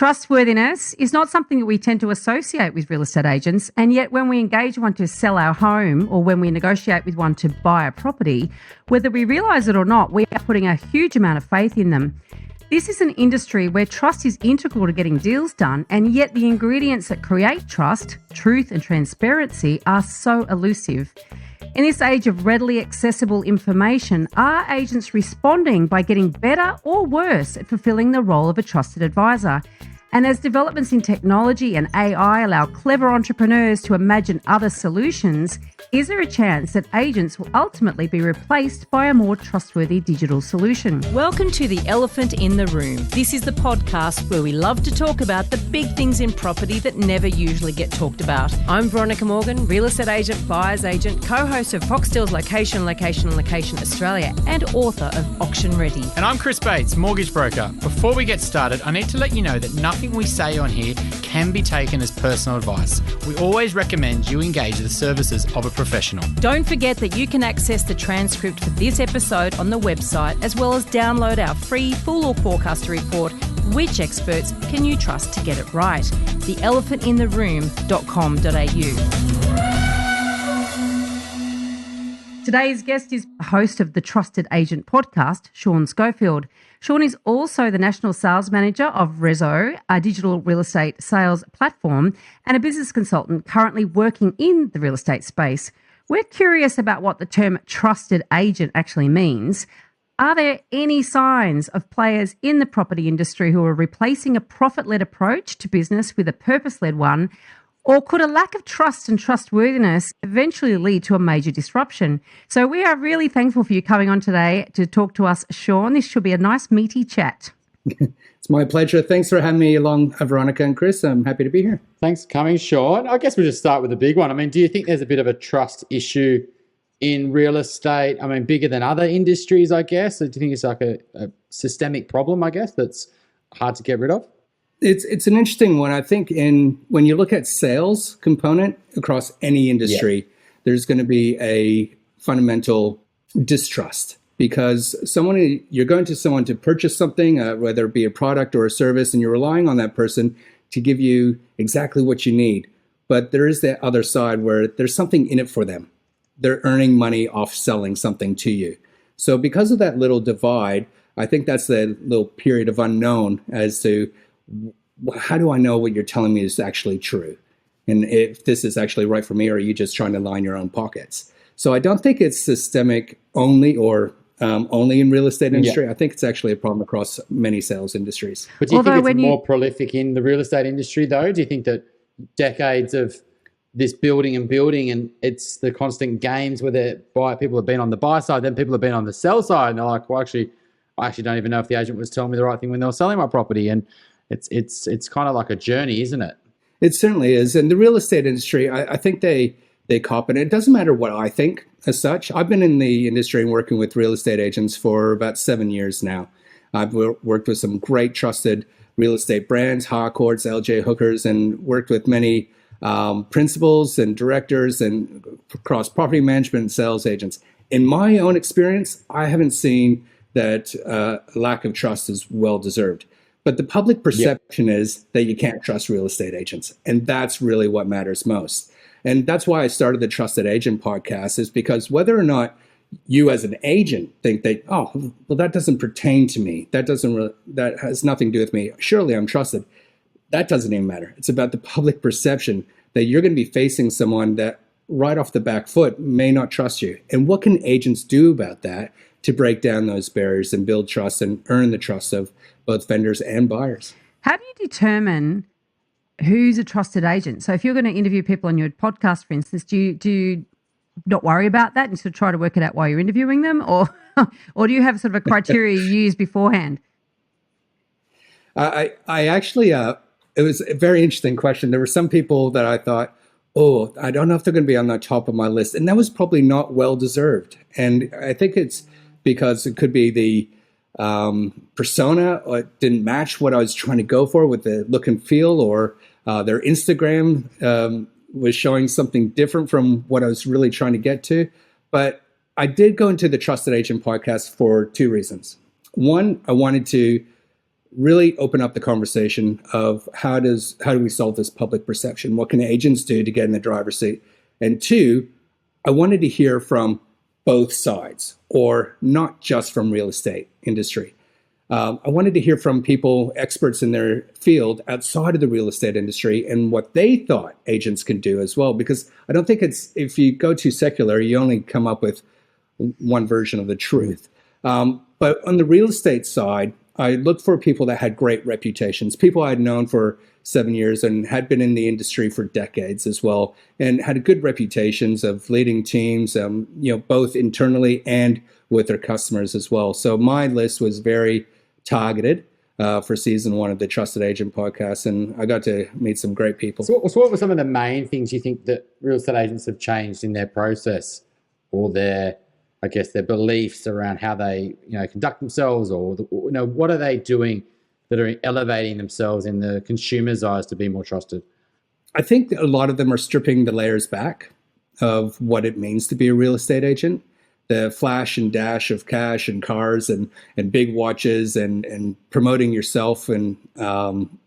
Trustworthiness is not something that we tend to associate with real estate agents, and yet when we engage one to sell our home or when we negotiate with one to buy a property, whether we realise it or not, we are putting a huge amount of faith in them. This is an industry where trust is integral to getting deals done, and yet the ingredients that create trust, truth and transparency are so elusive. In this age of readily accessible information, are agents responding by getting better or worse at fulfilling the role of a trusted advisor? And as developments in technology and AI allow clever entrepreneurs to imagine other solutions, is there a chance that agents will ultimately be replaced by a more trustworthy digital solution? Welcome to The Elephant in the Room. This is the podcast where we love to talk about the big things in property that never usually get talked about. I'm Veronica Morgan, real estate agent, buyer's agent, co-host of Foxtel's Location Australia, and author of Auction Ready. And I'm Chris Bates, mortgage broker. Before we get started, I need to let you know that nothing we say on here can be taken as personal advice. We always recommend you engage the services of a professional. Don't forget that you can access the transcript for this episode on the website, as well as download our free full or forecaster report, Which Experts Can You Trust to Get It Right? theelephantintheroom.com.au. Today's guest is host of the Trusted Agent podcast, Sean Scoffield. Sean is also the National Sales Manager of RESO, a digital real estate sales platform, and a business consultant currently working in the real estate space. We're curious about what the term trusted agent actually means. Are there any signs of players in the property industry who are replacing a profit-led approach to business with a purpose-led one? Or could a lack of trust and trustworthiness eventually lead to a major disruption? So we are really thankful for you coming on today to talk to us, Sean. This should be a nice, meaty chat. It's my pleasure. Thanks for having me along, Veronica and Chris. I'm happy to be here. Thanks for coming, Sean. I guess we'll just start with the big one. I mean, do you think there's a bit of a trust issue in real estate? I mean, bigger than other industries, I guess? Or do you think it's like a systemic problem, I guess, that's hard to get rid of? It's an interesting one. I think when you look at sales component across any industry, there's going to be a fundamental distrust because you're going to someone to purchase something, whether it be a product or a service, and you're relying on that person to give you exactly what you need. But there is that other side where there's something in it for them. They're earning money off selling something to you. So because of that little divide, I think that's the little period of unknown as to how do I know what you're telling me is actually true? And if this is actually right for me, or are you just trying to line your own pockets? So I don't think it's systemic only or only in real estate industry. I think it's actually a problem across many sales industries. But do you think it's more prolific in the real estate industry though? Do you think that decades of this building and it's the constant games where people have been on the buy side, then people have been on the sell side, and they're like, well, I actually don't even know if the agent was telling me the right thing when they were selling my property. And it's kind of like a journey, isn't it? It certainly is. And the real estate industry, I think they cop it. It doesn't matter what I think as such. I've been in the industry and working with real estate agents for about 7 years now. I've worked with some great trusted real estate brands, Harcourts, LJ Hookers, and worked with many principals and directors and across property management and sales agents. In my own experience, I haven't seen that lack of trust is well-deserved. But the public perception is that you can't trust real estate agents. And that's really what matters most. And that's why I started the Trusted Agent podcast, is because whether or not you as an agent think that, oh, well, that doesn't pertain to me. That has nothing to do with me. Surely I'm trusted. That doesn't even matter. It's about the public perception that you're going to be facing someone that right off the back foot may not trust you. And what can agents do about that to break down those barriers and build trust and earn the trust of both vendors and buyers? How do you determine who's a trusted agent? So if you're going to interview people on your podcast, for instance, do you not worry about that and sort of try to work it out while you're interviewing them, or do you have sort of a criteria you use beforehand? I actually, it was a very interesting question. There were some people that I thought, oh, I don't know if they're going to be on the top of my list. And that was probably not well-deserved. And I think it's because it could be the persona, or it didn't match what I was trying to go for with the look and feel, or their Instagram was showing something different from what I was really trying to get to. But I did go into the Trusted Agent podcast for two reasons. One, I wanted to really open up the conversation of how do we solve this public perception? What can agents do to get in the driver's seat? And two, I wanted to hear from both sides, or not just from real estate industry. I wanted to hear from people, experts in their field outside of the real estate industry, and what they thought agents can do as well. Because I don't think if you go too secular, you only come up with one version of the truth. But on the real estate side, I looked for people that had great reputations, people I'd known for 7 years and had been in the industry for decades as well, and had good reputations of leading teams, both internally and with their customers as well. So my list was very targeted for season 1 of the Trusted Agent podcast, and I got to meet some great people. So what were some of the main things you think that real estate agents have changed in their process, or their beliefs around how they, conduct themselves, or what are they doing that are elevating themselves in the consumer's eyes to be more trusted? I think a lot of them are stripping the layers back of what it means to be a real estate agent. The flash and dash of cash and cars and big watches and promoting yourself and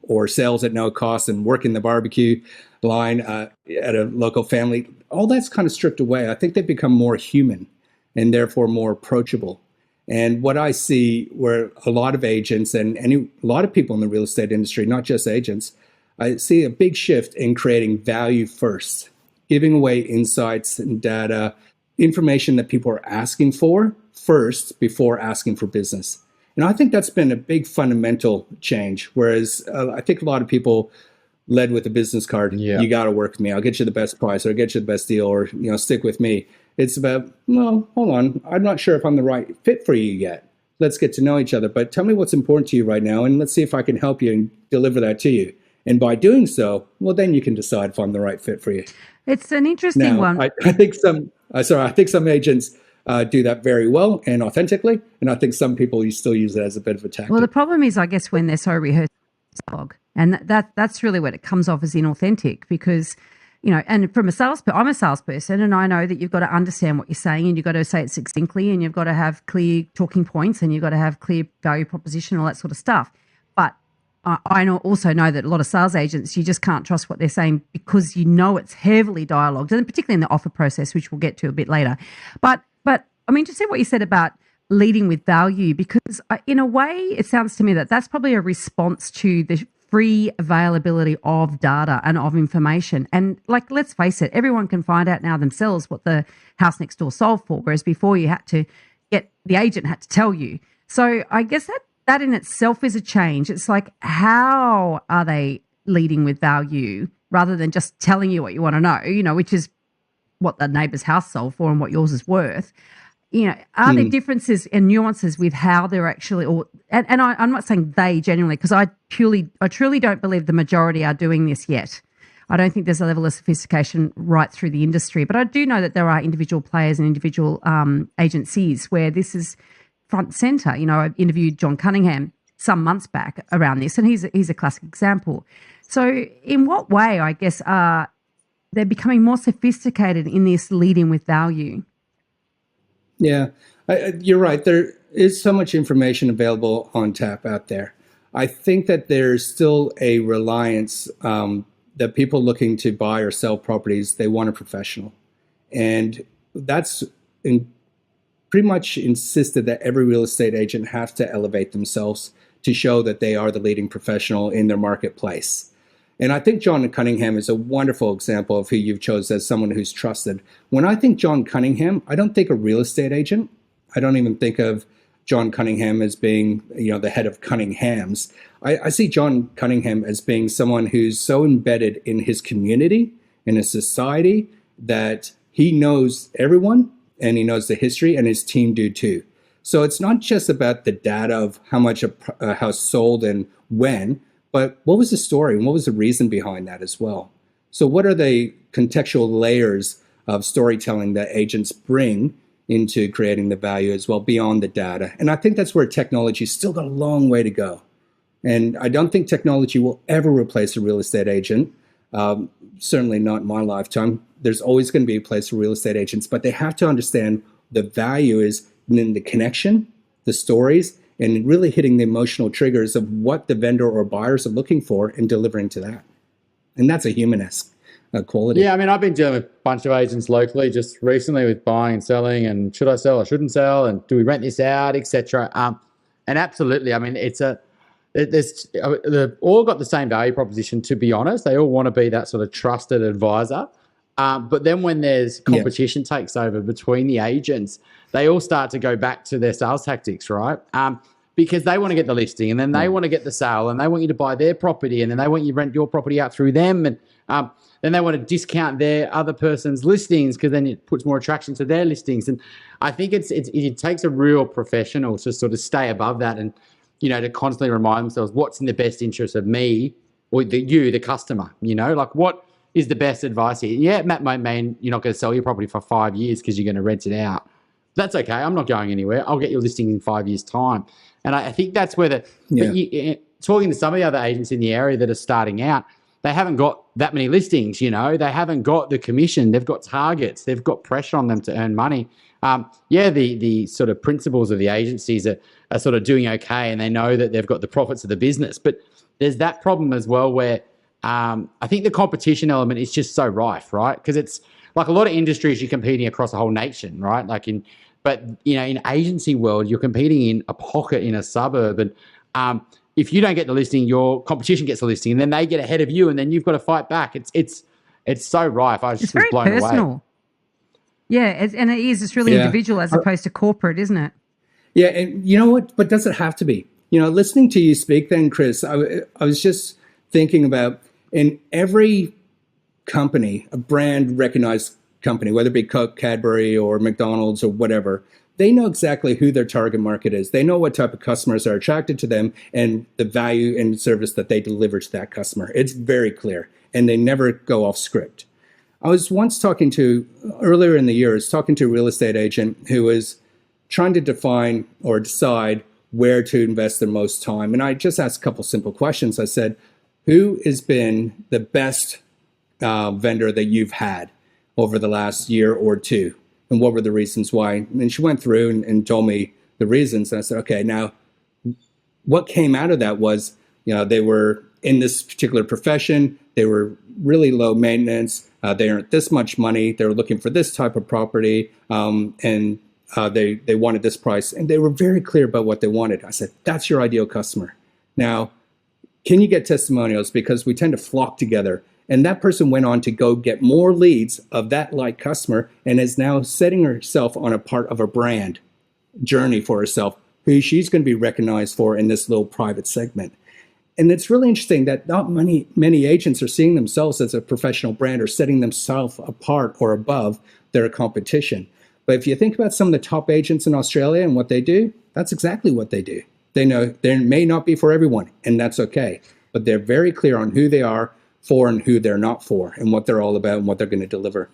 or sales at no cost and working the barbecue line at a local family, all that's kind of stripped away. I think they've become more human and therefore more approachable. And what I see where a lot of agents and a lot of people in the real estate industry, not just agents, I see a big shift in creating value first, giving away insights and data, information that people are asking for first before asking for business. And I think that's been a big fundamental change. Whereas I think a lot of people led with a business card. Yeah. You got to work with me. I'll get you the best price, or I'll get you the best deal, or stick with me. It's about, well, hold on. I'm not sure if I'm the right fit for you yet. Let's get to know each other. But tell me what's important to you right now, and let's see if I can help you and deliver that to you. And by doing so, well, then you can decide if I'm the right fit for you. It's an interesting one. I think some agents do that very well and authentically, and I think some people still use it as a bit of a tactic. Well, the problem is, I guess, when they're so rehearsed, and that's really when it comes off as inauthentic, because and from I'm a salesperson, and I know that you've got to understand what you're saying, and you've got to say it succinctly, and you've got to have clear talking points, and you've got to have clear value proposition, all that sort of stuff. But I also know that a lot of sales agents, you just can't trust what they're saying, because it's heavily dialogued, and particularly in the offer process, which we'll get to a bit later. But I mean, to see what you said about leading with value, because in a way, it sounds to me that that's probably a response to the free availability of data and of information. And let's face it, everyone can find out now themselves what the house next door sold for, whereas before the agent had to tell you. So I guess that in itself is a change. It's like, how are they leading with value rather than just telling you what you want to know, which is what the neighbour's house sold for and what yours is worth. Are there differences and nuances with how they're actually, and I'm not saying they genuinely, because I truly don't believe the majority are doing this yet. I don't think there's a level of sophistication right through the industry, but I do know that there are individual players and individual agencies where this is front and centre. I interviewed John Cunningham some months back around this, and he's a classic example. So in what way, I guess, they're becoming more sophisticated in this leading with value? Yeah, you're right. There is so much information available on tap out there. I think that there's still a reliance that people looking to buy or sell properties, they want a professional. And that's pretty much insisted that every real estate agent has to elevate themselves to show that they are the leading professional in their marketplace. And I think John Cunningham is a wonderful example of who you've chosen as someone who's trusted. When I think John Cunningham, I don't think a real estate agent. I don't even think of John Cunningham as being, the head of Cunningham's. I see John Cunningham as being someone who's so embedded in his community, in his society, that he knows everyone and he knows the history, and his team do too. So it's not just about the data of how much a house sold and when, but what was the story and what was the reason behind that as well? So what are the contextual layers of storytelling that agents bring into creating the value as well beyond the data? And I think that's where technology's still got a long way to go. And I don't think technology will ever replace a real estate agent, certainly not in my lifetime. There's always going to be a place for real estate agents, but they have to understand the value is in the connection, the stories, and really hitting the emotional triggers of what the vendor or buyers are looking for and delivering to that. And that's a human-esque quality. Yeah, I mean, I've been dealing with a bunch of agents locally just recently with buying and selling, and should I sell or shouldn't sell, and do we rent this out, etc. And absolutely, I mean, they've all got the same value proposition. To be honest, they all want to be that sort of trusted advisor. But then when there's competition takes over between the agents, they all start to go back to their sales tactics, right? Because they want to get the listing, and then they want to get the sale, and they want you to buy their property, and then they want you to rent your property out through them, and then they want to discount their other person's listings because then it puts more attraction to their listings. And I think it takes a real professional to sort of stay above that and, to constantly remind themselves what's in the best interest of me or the customer, like what is the best advice here. Yeah, Matt might mean you're not going to sell your property for 5 years because you're going to rent it out. That's okay. I'm not going anywhere. I'll get your listing in 5 years' time. And I think that's where talking to some of the other agents in the area that are starting out, they haven't got that many listings, they haven't got the commission, they've got targets, they've got pressure on them to earn money. The sort of principals of the agencies are sort of doing okay, and they know that they've got the profits of the business. But there's that problem as well where I think the competition element is just so rife, right? Because it's like a lot of industries, you're competing across a whole nation, right? But in agency world, you're competing in a pocket in a suburb, and if you don't get the listing, your competition gets the listing, and then they get ahead of you, and then you've got to fight back. It's so rife. I was just blown away. It's very personal. Yeah, and it is. It's really individual as opposed to corporate, isn't it? Yeah, and you know what? But does it have to be? Listening to you speak then, Chris, I was just thinking about in every company, a brand recognized company, whether it be Coke, Cadbury, or McDonald's or whatever, they know exactly who their target market is. They know what type of customers are attracted to them and the value and service that they deliver to that customer. It's very clear, and they never go off script. I was once earlier in the year, talking to a real estate agent who was trying to define or decide where to invest their most time. And I just asked a couple simple questions. I said, who has been the best vendor that you've had over the last year or two? And what were the reasons why? And she went through and told me the reasons. And I said, okay, now what came out of that was, they were in this particular profession. They were really low maintenance. They earned this much money. They were looking for this type of property. And they wanted this price. And they were very clear about what they wanted. I said, that's your ideal customer. Now, can you get testimonials? Because we tend to flock together. And that person went on to go get more leads of that like customer and is now setting herself on a part of a brand journey for herself, who she's going to be recognized for in this little private segment. And it's really interesting that not many agents are seeing themselves as a professional brand or setting themselves apart or above their competition. But if you think about some of the top agents in Australia and what they do, that's exactly what they do. They know they may not be for everyone, and that's okay. But they're very clear on who they are for and who they're not for, and what they're all about and what they're going to deliver.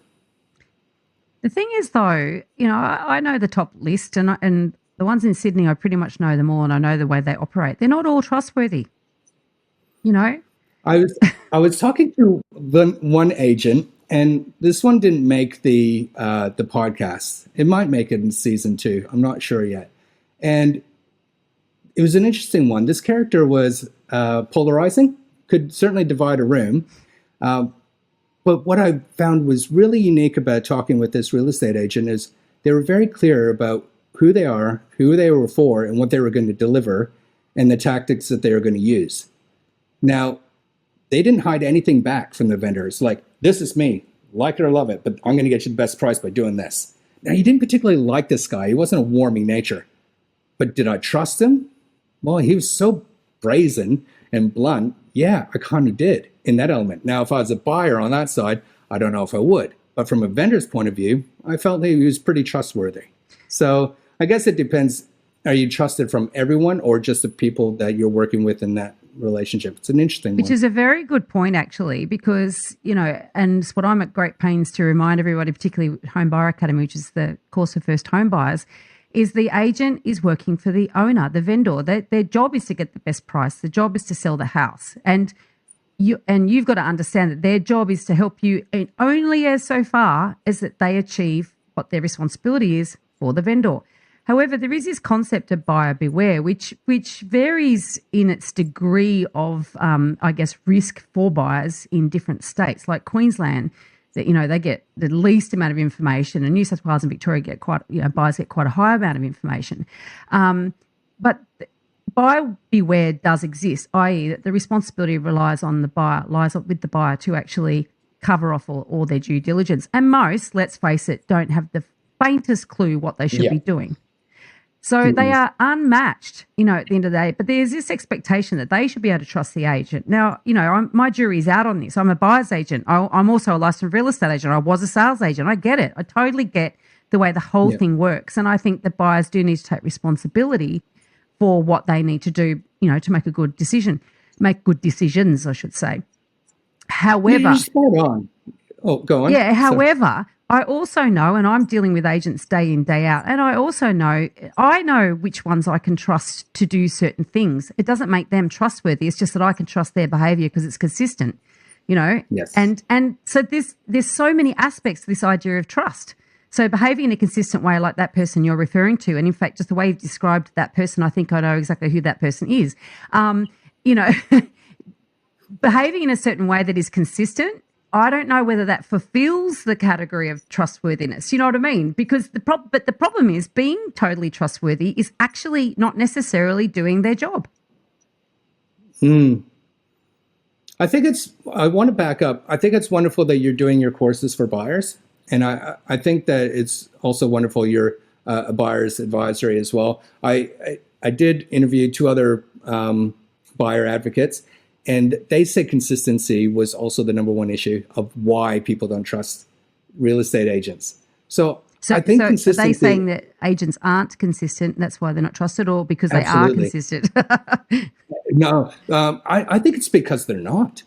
The thing is, though, I know the top list, and the ones in Sydney, I pretty much know them all, and I know the way they operate. They're not all trustworthy, I was talking to one agent, and this one didn't make the podcast. It might make it in season 2. I'm not sure yet. And it was an interesting one. This character was polarizing. Could certainly divide a room. But what I found was really unique about talking with this real estate agent is they were very clear about who they are, who they were for, and what they were going to deliver, and the tactics that they were going to use. Now, they didn't hide anything back from the vendors. Like, this is me, like it or love it, but I'm going to get you the best price by doing this. Now, you didn't particularly like this guy. He wasn't a warming nature. But did I trust him? Well, he was so brazen and blunt. Yeah, I kind of did in that element. Now, if I was a buyer on that side, I don't know if I would. But from a vendor's point of view, I felt he was pretty trustworthy. So I guess it depends. Are you trusted from everyone or just the people that you're working with in that relationship? It's an interesting one. Which is a very good point, actually, because, and it's what I'm at great pains to remind everybody, particularly Home Buyer Academy, which is the course for first home buyers, is the agent is working for the owner, the vendor. Their job is to get the best price. The job is to sell the house. And you've got to understand that their job is to help you only as so far as that they achieve what their responsibility is for the vendor. However, there is this concept of buyer beware, which varies in its degree of, I guess, risk for buyers in different states. Like Queensland, that they get the least amount of information, and New South Wales and Victoria get buyers get quite a high amount of information. But buyer beware does exist, i.e., that the responsibility lies with the buyer to actually cover off all their due diligence. And most, let's face it, don't have the faintest clue what they should be doing. So they are unmatched, at the end of the day. But there's this expectation that they should be able to trust the agent. Now, my jury's out on this. I'm a buyer's agent. I'm also a licensed real estate agent. I was a sales agent. I get it. I totally get the way the whole thing works. And I think that buyers do need to take responsibility for what they need to do, to make a good decision, make good decisions, I should say. However, you're spot on. Oh, go on. Yeah. However, I also know, and I'm dealing with agents day in, day out, and I also know, which ones I can trust to do certain things. It doesn't make them trustworthy. It's just that I can trust their behaviour because it's consistent, Yes. And so there's so many aspects to this idea of trust. So behaving in a consistent way like that person you're referring to, and in fact, just the way you've described that person, I think I know exactly who that person is. Behaving in a certain way that is consistent, I don't know whether that fulfills the category of trustworthiness. You know what I mean? Because the problem is being totally trustworthy is actually not necessarily doing their job. I want to back up. I think it's wonderful that you're doing your courses for buyers. And I think that it's also wonderful you're a buyer's advisory as well. I did interview 2 other buyer advocates, and they say consistency was also the number one issue of why people don't trust real estate agents. So I think consistency. Are they saying that agents aren't consistent, and that's why they're not trusted, or because they are consistent? No, I think it's because they're not.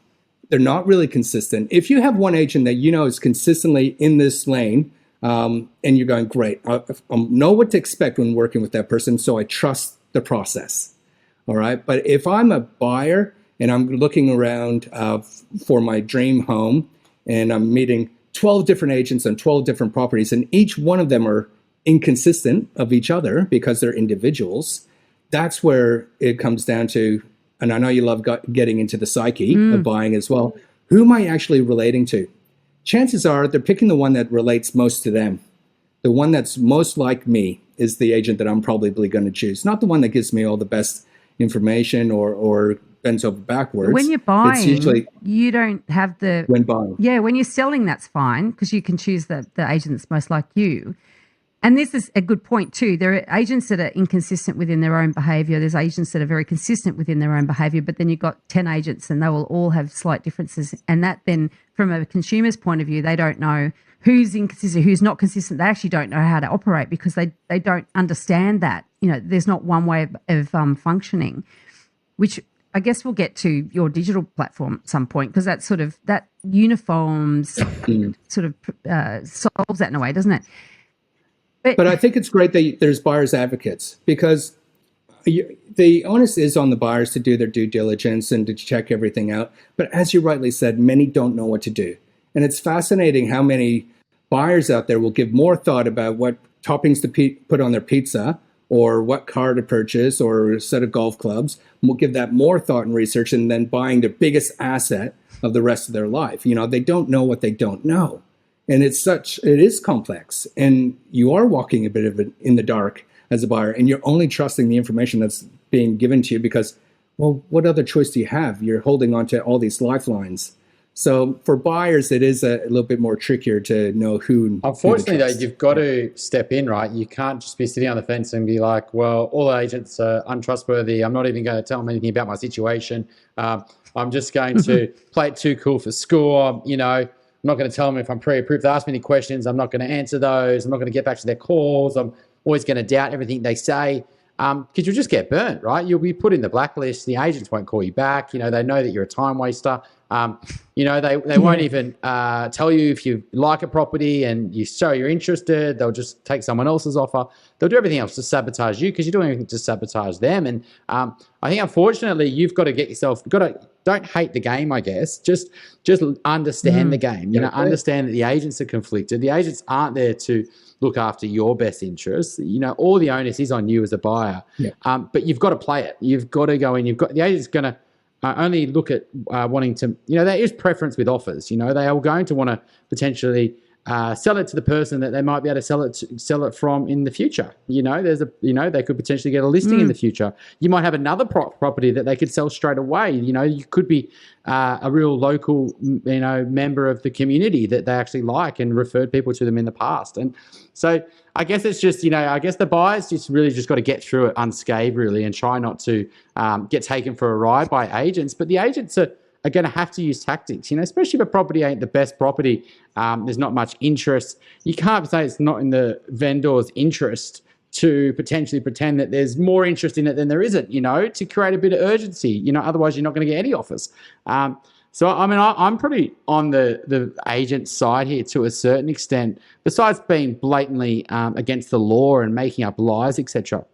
They're not really consistent. If you have one agent that is consistently in this lane, and you're going, great, I know what to expect when working with that person, so I trust the process. All right. But if I'm a buyer and I'm looking around for my dream home, and I'm meeting 12 different agents on 12 different properties, and each one of them are inconsistent of each other because they're individuals, that's where it comes down to, and I know you love getting into the psyche of buying as well, who am I actually relating to? Chances are they're picking the one that relates most to them. The one that's most like me is the agent that I'm probably going to choose, not the one that gives me all the best information or bends over backwards. When you're buying, it's usually, you don't have the... When buying. Yeah, when you're selling, that's fine because you can choose the agent that's most like you. And this is a good point too. There are agents that are inconsistent within their own behaviour. There's agents that are very consistent within their own behaviour, but then you've got 10 agents and they will all have slight differences. And that then, from a consumer's point of view, they don't know who's inconsistent, who's not consistent. They actually don't know how to operate because they don't understand that. There's not one way of functioning, which I guess we'll get to your digital platform at some point because that uniforms sort of solves that in a way, doesn't it? But I think it's great that there's buyers advocates because the onus is on the buyers to do their due diligence and to check everything out. But as you rightly said, many don't know what to do. And it's fascinating how many buyers out there will give more thought about what toppings to put on their pizza or what car to purchase or a set of golf clubs. Will give that more thought and research and then buying their biggest asset of the rest of their life. They don't know what they don't know. And it is complex, and you are walking a bit of it in the dark as a buyer, and you're only trusting the information that's being given to you because, well, what other choice do you have? You're holding on to all these lifelines. So for buyers, it is a little bit more trickier to know who. Unfortunately, though, you've got to step in, right? You can't just be sitting on the fence and be like, well, all agents are untrustworthy. I'm not even going to tell them anything about my situation. I'm just going to play it too cool for school. I'm not going to tell them if I'm pre-approved. They ask me any questions, I'm not going to answer those. I'm not going to get back to their calls. I'm always going to doubt everything they say because you'll just get burnt, right? You'll be put in the blacklist. The agents won't call you back. They know that you're a time waster. They won't even tell you if you like a property and you show you're interested. They'll just take someone else's offer. They'll do everything else to sabotage you because you're doing everything to sabotage them. And I think, unfortunately, you've got to get yourself, don't hate the game, I guess. Just understand the game. Understand that the agents are conflicted. The agents aren't there to look after your best interests. All the onus is on you as a buyer. But you've got to play it. You've got to go in. The agent's going to only look at wanting to, there is preference with offers. They are going to want to potentially sell it to the person that they might be able to sell it from in the future. They could potentially get a listing in the future. You might have another property that they could sell straight away. You could be a real local, member of the community that they actually like and referred people to them in the past. And so I guess it's just, I guess the buyers just got to get through it unscathed, really, and try not to get taken for a ride by agents. But the agents are going to have to use tactics, especially if a property ain't the best property. There's not much interest. You can't say it's not in the vendor's interest to potentially pretend that there's more interest in it than there isn't, to create a bit of urgency. Otherwise you're not going to get any offers. So, I'm pretty on the agent side here to a certain extent, besides being blatantly against the law and making up lies, etc.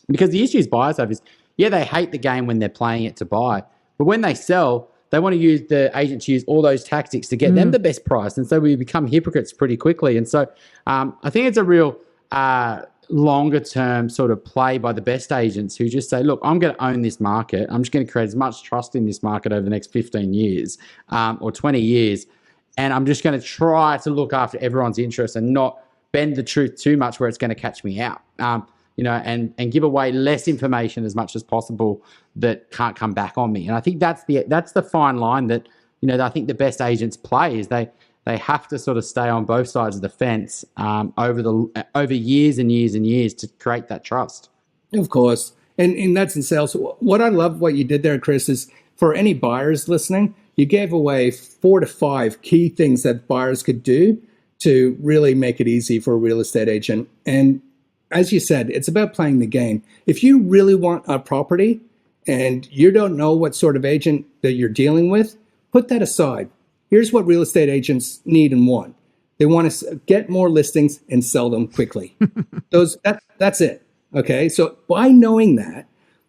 Because the issues buyers have is, they hate the game when they're playing it to buy. But when they sell, they want to use the agent to use all those tactics to get them the best price. And so we become hypocrites pretty quickly. And so I think it's a real longer term sort of play by the best agents who just say, look, I'm going to own this market. I'm just going to create as much trust in this market over the next 15 years or 20 years. And I'm just going to try to look after everyone's interests and not bend the truth too much where it's going to catch me out. And give away less information as much as possible that can't come back on me. And I think that's the fine line that, I think the best agents play is they have to sort of stay on both sides of the fence over years and years and years to create that trust. Of course. And that's in sales. What I love what you did there, Chris, is for any buyers listening, you gave away 4 to 5 key things that buyers could do to really make it easy for a real estate agent. And as you said, it's about playing the game. If you really want a property and you don't know what sort of agent that you're dealing with, put that aside. Here's what real estate agents need and want. They want to get more listings and sell them quickly. That's it. Okay. So by knowing that,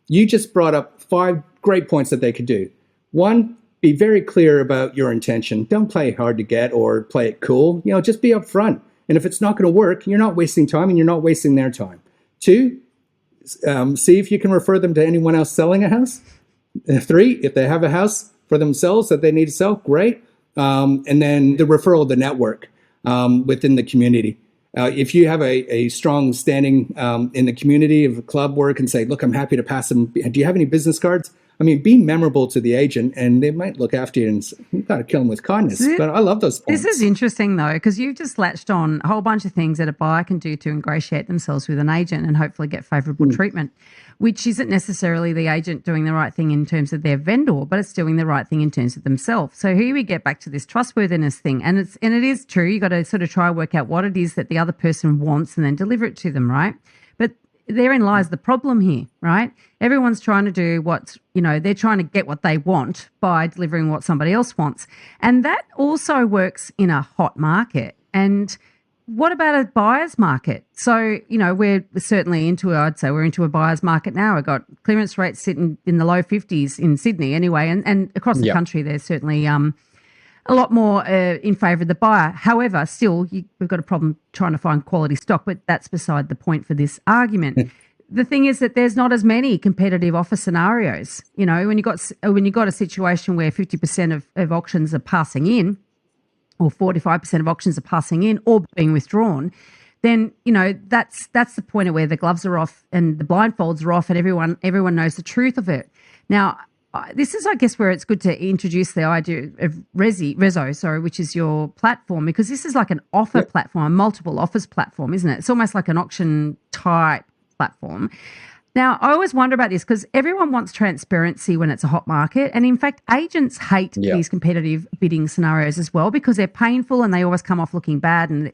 you just brought up 5 great points that they could do. 1, be very clear about your intention. Don't play hard to get or play it cool. Just be upfront. And if it's not going to work, you're not wasting time and you're not wasting their time. 2, see if you can refer them to anyone else selling a house. 3, if they have a house for themselves that they need to sell, great. And then the referral, the network within the community. If you have a strong standing in the community of club work and say, look, I'm happy to pass them. Do you have any business cards? Be memorable to the agent and they might look after you and you've got to kill them with kindness. But I love those points. This is interesting though, because you've just latched on a whole bunch of things that a buyer can do to ingratiate themselves with an agent and hopefully get favourable treatment, which isn't necessarily the agent doing the right thing in terms of their vendor, but it's doing the right thing in terms of themselves. So here we get back to this trustworthiness thing. And it is true. You've got to sort of try and work out what it is that the other person wants and then deliver it to them, right? But therein lies the problem here, right? Everyone's trying to do they're trying to get what they want by delivering what somebody else wants. And that also works in a hot market. And what about a buyer's market? So, we're certainly I'd say we're into a buyer's market now. We've got clearance rates sitting in the low 50s in Sydney anyway. And across the country, there's certainly a lot more in favour of the buyer. However, still, we've got a problem trying to find quality stock, but that's beside the point for this argument. The thing is that there's not as many competitive offer scenarios. When you got a situation where 50% of auctions are passing in, or 45% of auctions are passing in or being withdrawn, then that's the point of where the gloves are off and the blindfolds are off, and everyone knows the truth of it. Now, this is, I guess, where it's good to introduce the idea of RESO, which is your platform, because this is like an offer platform, a multiple offers platform, isn't it? It's almost like an auction type platform. Now, I always wonder about this because everyone wants transparency when it's a hot market. And in fact, agents hate these competitive bidding scenarios as well because they're painful and they always come off looking bad. And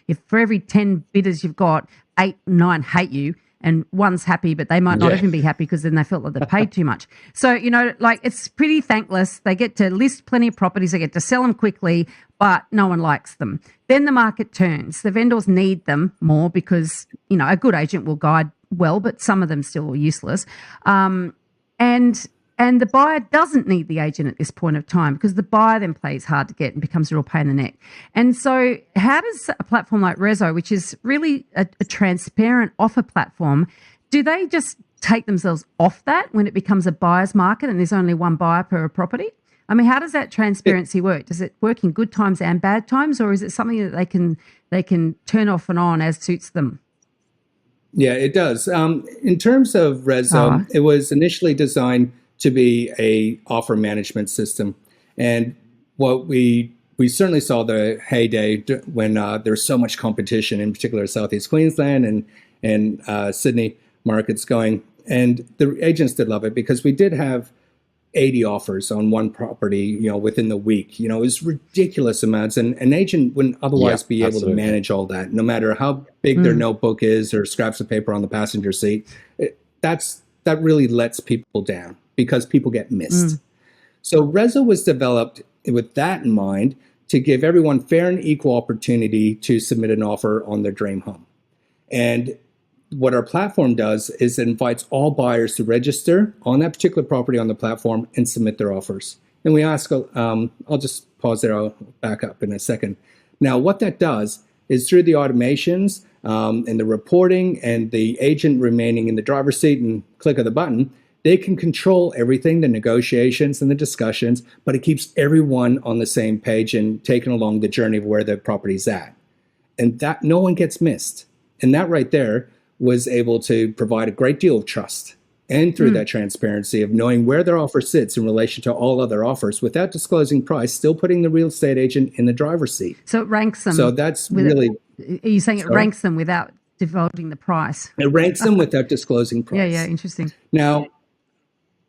if for every 10 bidders you've got, 8, 9 hate you. and one's happy, but they might not even be happy because then they felt like they paid too much. So, like it's pretty thankless. They get to list plenty of properties. They get to sell them quickly, but no one likes them. Then the market turns. The vendors need them more because, a good agent will guide well, but some of them still are useless. And the buyer doesn't need the agent at this point of time because the buyer then plays hard to get and becomes a real pain in the neck. And so how does a platform like RESO, which is really a transparent offer platform, do they just take themselves off that when it becomes a buyer's market and there's only one buyer per property? I mean, how does that transparency work? Does it work in good times and bad times, or is it something that they can turn off and on as suits them? Yeah, it does. In terms of RESO, it was initially designed to be a offer management system. And what we certainly saw the heyday when there was so much competition, in particular Southeast Queensland and Sydney markets going. And the agents did love it because we did have 80 offers on one property, within the week. It was ridiculous amounts. And an agent wouldn't otherwise be able to manage all that, no matter how big their notebook is or scraps of paper on the passenger seat. That really lets people down, because people get missed. So RESO was developed with that in mind to give everyone fair and equal opportunity to submit an offer on their dream home. And what our platform does is it invites all buyers to register on that particular property on the platform and submit their offers. And we ask, I'll just pause there, I'll back up in a second. Now, what that does is through the automations and the reporting and the agent remaining in the driver's seat and click of the button, they can control everything, the negotiations and the discussions, but it keeps everyone on the same page and taken along the journey of where the property's at. And that no one gets missed. And that right there was able to provide a great deal of trust. And through that transparency of knowing where their offer sits in relation to all other offers without disclosing price, still putting the real estate agent in the driver's seat. So it ranks them. So that's really... Are you saying it ranks them without divulging the price? It ranks them without disclosing price. Yeah, interesting. Now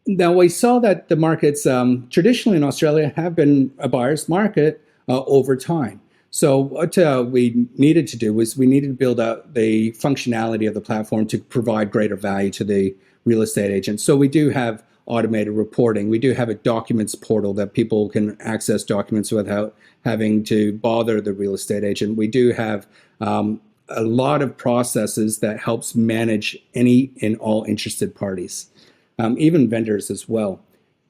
we saw that the markets traditionally in Australia have been a buyer's market over time. So what we needed to do was we needed to build out the functionality of the platform to provide greater value to the real estate agent. So we do have automated reporting. We do have a documents portal that people can access documents without having to bother the real estate agent. We do have a lot of processes that helps manage any and all interested parties. Even vendors as well.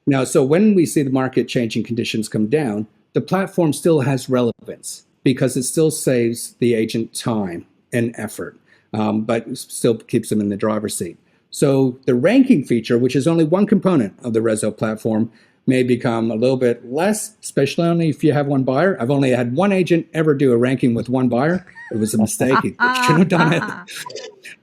Now, so when we see the market changing conditions come down, the platform still has relevance because it still saves the agent time and effort, but still keeps them in the driver's seat. So the ranking feature, which is only one component of the RESO platform, may become a little bit less, especially only if you have one buyer. I've only had one agent ever do a ranking with one buyer. It was a mistake. He shouldn't have done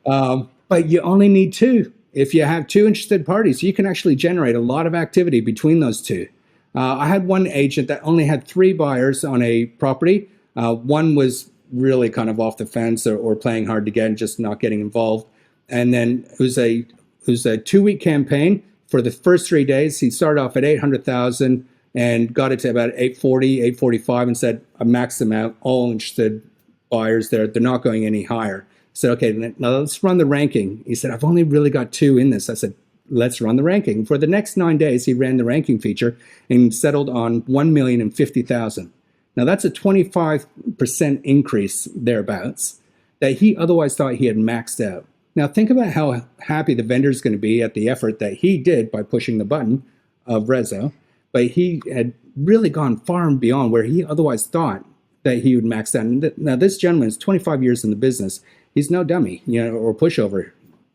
it. But you only need two. If you have two interested parties, you can actually generate a lot of activity between those two. I had one agent that only had 3 buyers on a property. One was really kind of off the fence or playing hard to get and just not getting involved. And then it was a 2-week campaign. For the first 3 days, he started off at 800,000 and got it to about 840, 845 and said, I maxed them out, all interested buyers there. They're not going any higher. I said, okay, now let's run the ranking. He said, I've only really got 2 in this. I said, let's run the ranking. For the next 9 days, he ran the ranking feature and settled on 1,050,000. Now that's a 25% increase thereabouts that he otherwise thought he had maxed out. Now think about how happy the vendor is going to be at the effort that he did by pushing the button of RESO, but he had really gone far and beyond where he otherwise thought that he would max out. Now this gentleman is 25 years in the business. He's no dummy, or pushover.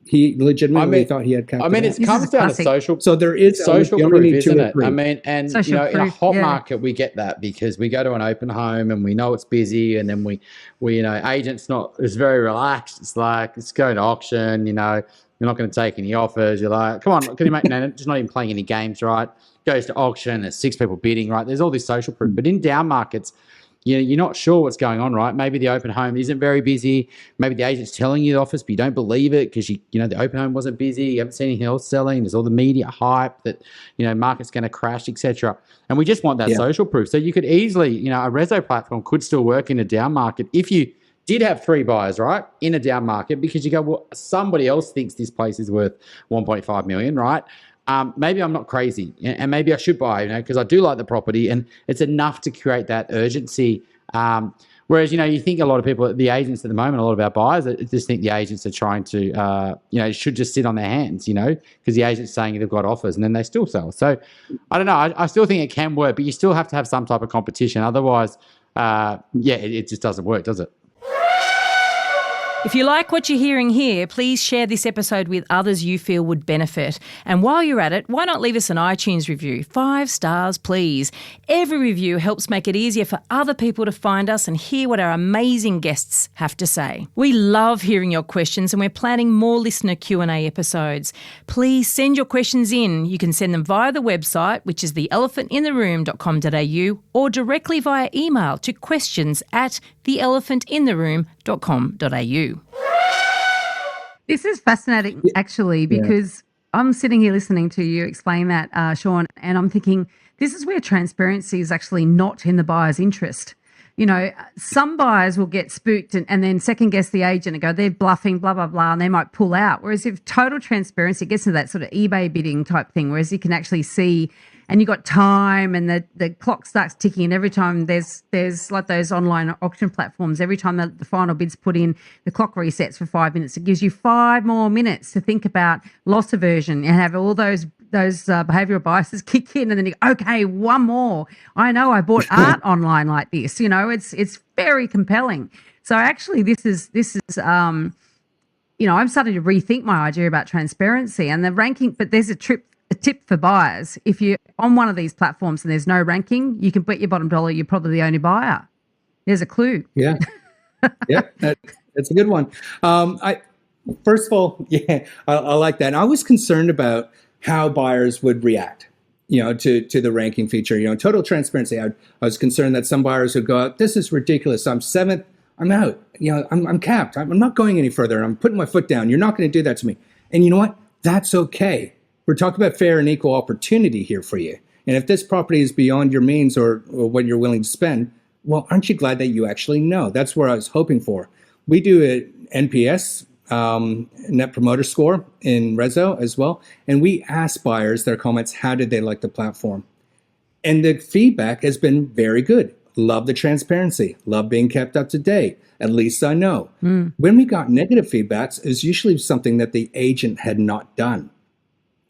He legitimately thought he had capital. It comes down to social. So there is social proof, isn't it? And social in a proof, hot market, we get that because we go to an open home and we know it's busy, and then we agents it's very relaxed. It's like it's going to auction. You're not going to take any offers. You're like, come on, can you make? No, just not even playing any games, right? Goes to auction. There's 6 people bidding, right? There's all this social proof, but in down markets, you're not sure what's going on, right? Maybe the open home isn't very busy. Maybe the agent's telling you the offers, but you don't believe it because the open home wasn't busy. You haven't seen anything else selling. There's all the media hype that market's going to crash, etc. And we just want that social proof. So you could easily, a RESO platform could still work in a down market if you did have 3 buyers, right, in a down market, because you go, well, somebody else thinks this place is worth 1.5 million, right? Maybe I'm not crazy, and maybe I should buy, because I do like the property, and it's enough to create that urgency. Whereas, you think a lot of people, the agents at the moment, a lot of our buyers, just think the agents are trying to, should just sit on their hands, because the agent's saying they've got offers and then they still sell. So I don't know. I still think it can work, but you still have to have some type of competition. Otherwise, it just doesn't work, does it? If you like what you're hearing here, please share this episode with others you feel would benefit. And while you're at it, why not leave us an iTunes review? 5 stars, please. Every review helps make it easier for other people to find us and hear what our amazing guests have to say. We love hearing your questions, and we're planning more listener Q&A episodes. Please send your questions in. You can send them via the website, which is theelephantintheroom.com.au, or directly via email to questions@theelephantintheroom.com.au. This is fascinating, actually, because I'm sitting here listening to you explain that, Sean, and I'm thinking this is where transparency is actually not in the buyer's interest. Some buyers will get spooked and then second guess the agent and go, they're bluffing, blah, blah, blah, and they might pull out. Whereas if total transparency gets into that sort of eBay bidding type thing, whereas you can actually see and you got time and the clock starts ticking, and every time there's like those online auction platforms, every time the final bid's put in, the clock resets for 5 minutes. It gives you 5 more minutes to think about loss aversion and have all those behavioural biases kick in, and then you go, okay, one more. I know I bought art online like this. It's very compelling. So actually this is I'm starting to rethink my idea about transparency and the ranking, but there's a tip for buyers. If you're on one of these platforms and there's no ranking, you can bet your bottom dollar you're probably the only buyer. There's a clue. Yeah. Yeah, that's a good one. First of all, I like that. And I was concerned about how buyers would react, to the ranking feature. Total transparency. I was concerned that some buyers would go, this is ridiculous. I'm 7th. I'm out. I'm capped. I'm not going any further. I'm putting my foot down. You're not going to do that to me. And you know what? That's okay. We're talking about fair and equal opportunity here for you. And if this property is beyond your means or what you're willing to spend, well, aren't you glad that you actually know? That's where I was hoping for. We do an NPS, Net Promoter Score, in RESO as well. And we ask buyers their comments, how did they like the platform? And the feedback has been very good. Love the transparency. Love being kept up to date. At least I know. When we got negative feedbacks, it was usually something that the agent had not done,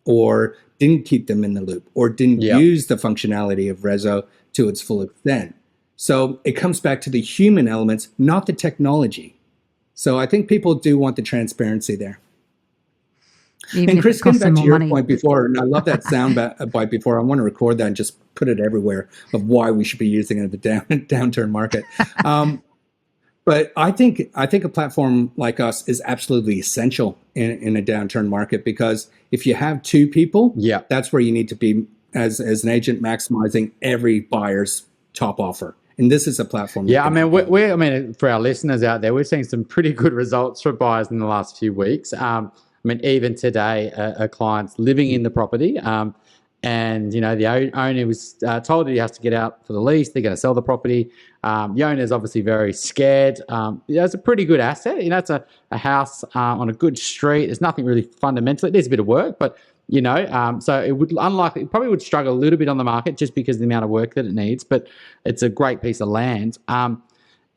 or didn't keep them in the loop, or didn't use the functionality of RESO to its full extent. So it comes back to the human elements, not the technology. So I think people do want the transparency there. Even and Chris, getting back to your point before, and I love that sound bite before, I want to record that and just put it everywhere of why we should be using it in the downturn market. But I think a platform like us is absolutely essential in a downturn market, because if you have 2 people, that's where you need to be as an agent, maximizing every buyer's top offer. And this is a platform. Yeah, for our listeners out there, we're seeing some pretty good results for buyers in the last few weeks. Even today, a client's living in the property. And, the owner was told that he has to get out for the lease. They're going to sell the property. The owner's obviously very scared. It's a pretty good asset. It's a house on a good street. There's nothing really fundamental. It needs a bit of work, but, so it probably would struggle a little bit on the market just because of the amount of work that it needs, but it's a great piece of land.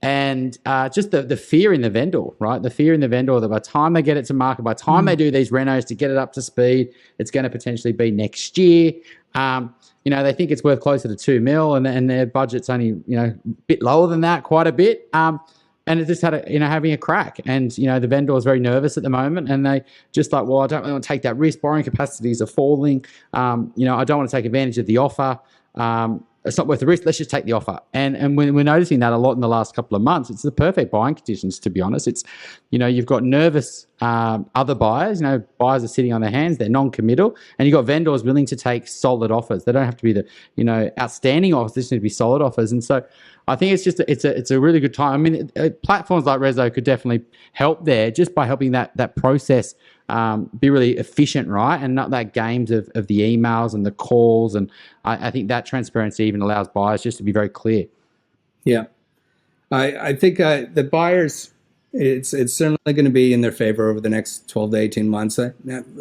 And just the fear in the vendor, right? The fear in the vendor that by the time they get it to market, by the time they do these renos to get it up to speed, it's going to potentially be next year. They think it's worth closer to 2 mil, and their budget's only, a bit lower than that, quite a bit. And it's just having a crack. And, the vendor is very nervous at the moment, and they just like, well, I don't really want to take that risk. Borrowing capacities are falling. I don't want to take advantage of the offer. It's not worth the risk. Let's just take the offer. And we're noticing that a lot in the last couple of months. It's the perfect buying conditions, to be honest. It's, you've got nervous other buyers. Buyers are sitting on their hands. They're non-committal. And you've got vendors willing to take solid offers. They don't have to be the, outstanding offers. They just need to be solid offers. And so I think it's a really good time. Platforms like RESO could definitely help there, just by helping that process be really efficient, right? And not that games of the emails and the calls. And I think that transparency even allows buyers just to be very clear. Yeah. I think the buyers, it's certainly going to be in their favor over the next 12 to 18 months.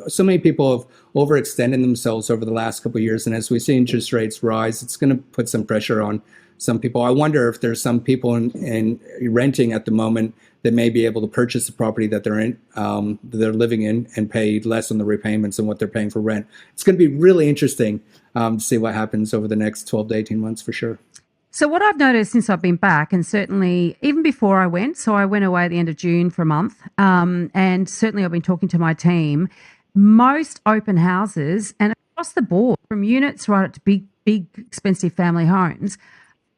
So many people have overextended themselves over the last couple of years, and as we see interest rates rise, it's going to put some pressure on some people. I wonder if there's some people in renting at the moment that may be able to purchase the property that they're in, that they're living in, and pay less on the repayments than what they're paying for rent. It's going to be really interesting to see what happens over the next 12 to 18 months for sure. So what I've noticed since I've been back, and certainly even before I went, so I went away at the end of June for a month, and certainly I've been talking to my team, most open houses and across the board, from units right up to big expensive family homes,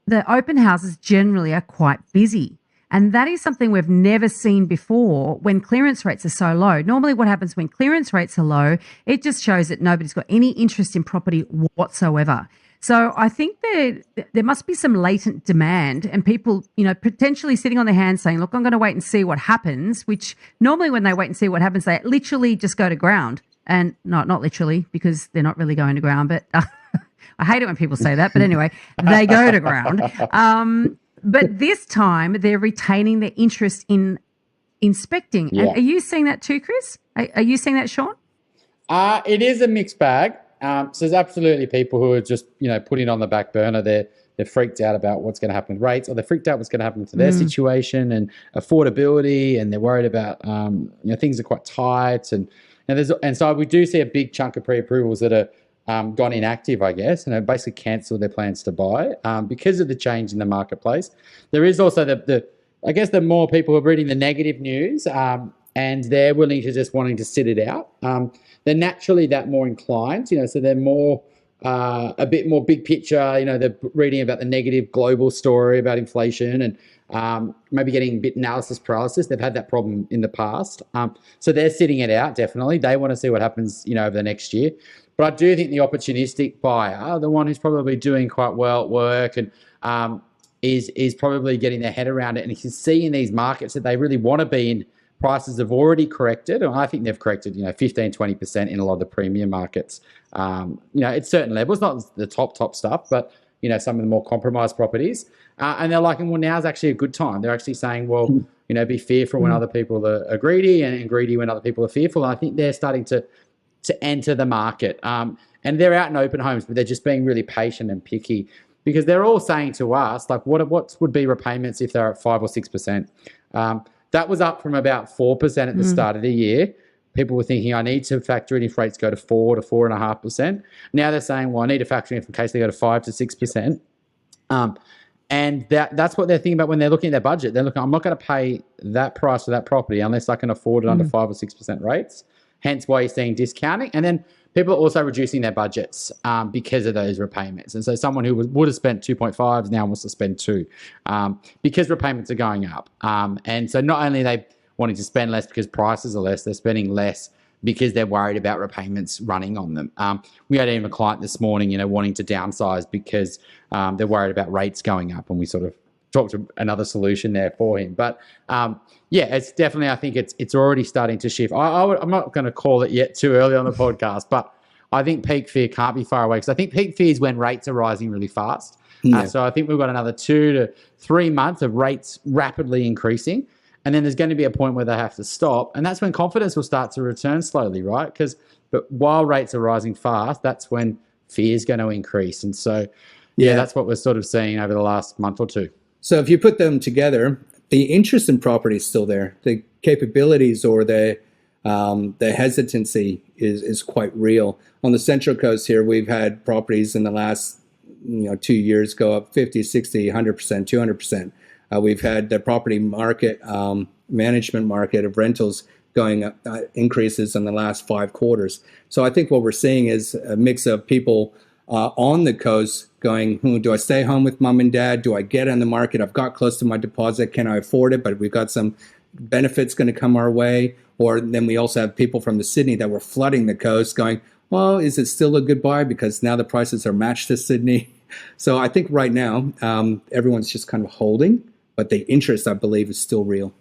the open houses generally are quite busy. And that is something we've never seen before when clearance rates are so low. Normally what happens when clearance rates are low, it just shows that nobody's got any interest in property whatsoever. So I think there must be some latent demand and people, potentially sitting on their hands saying, look, I'm going to wait and see what happens, which normally when they wait and see what happens, they literally just go to ground. And not literally, because they're not really going to ground, but I hate it when people say that. But anyway, they go to ground. But this time they're retaining their interest in inspecting. Yeah. Are you seeing that too, Chris? Are you seeing that, Sean? It is a mixed bag. So there's absolutely people who are just, putting it on the back burner. They're freaked out about what's going to happen with rates, or they're freaked out what's going to happen to their situation and affordability, and they're worried about, things are quite tight. And so we do see a big chunk of pre-approvals that are gone inactive, I guess, and have basically cancelled their plans to buy because of the change in the marketplace. There is also the more people who are reading the negative news and they're willing to just wanting to sit it out. They're naturally that more inclined, so they're more a bit more big picture. They're reading about the negative global story about inflation and maybe getting a bit analysis paralysis. They've had that problem in the past. So they're sitting it out, definitely. They want to see what happens, over the next year. But I do think the opportunistic buyer, the one who's probably doing quite well at work and is probably getting their head around it, and you can see in these markets that they really want to be in, prices have already corrected, and I think they've corrected, 15, 20% in a lot of the premium markets. At certain levels, not the top stuff, but, some of the more compromised properties. And they're like, well, now's actually a good time. They're actually saying, well, be fearful when other people are greedy and greedy when other people are fearful. And I think they're starting to enter the market. And they're out in open homes, but they're just being really patient and picky because they're all saying to us, like, what would be repayments if they're at 5 or 6%? That was up from about 4% at the start of the year. People were thinking, I need to factor in if rates go to 4 to 4.5%. Now they're saying, well, I need to factor in case they go to 5 to 6%. And that's what they're thinking about when they're looking at their budget. They're looking, I'm not going to pay that price for that property unless I can afford it under 5 or 6% rates. Hence why you're seeing discounting. And then people are also reducing their budgets because of those repayments. And so someone who would have spent 2.5 now wants to spend 2 because repayments are going up. And so not only are they wanting to spend less because prices are less, they're spending less because they're worried about repayments running on them. We had even a client this morning, wanting to downsize because they're worried about rates going up, and we sort of talked to another solution there for him. But it's definitely, I think it's already starting to shift. I'm not going to call it yet too early on the podcast, but I think peak fear can't be far away because I think peak fear is when rates are rising really fast. So I think we've got another 2 to 3 months of rates rapidly increasing. And then there's going to be a point where they have to stop. And that's when confidence will start to return slowly, right? But while rates are rising fast, that's when fear is going to increase. And so, that's what we're sort of seeing over the last month or two. So if you put them together, the interest in property is still there. The capabilities or the hesitancy is quite real. On the Central Coast here, we've had properties in the last 2 years go up 50, 60, 100%, 200%. We've had the property market, management market of rentals going up, increases in the last 5 quarters. So I think what we're seeing is a mix of people on the coast going, do I stay home with mom and dad? Do I get on the market? I've got close to my deposit. Can I afford it? But we've got some benefits going to come our way. Or then we also have people from the Sydney that were flooding the coast going, well, is it still a good buy? Because now the prices are matched to Sydney. So I think right now everyone's just kind of holding. But the interest, I believe, is still real.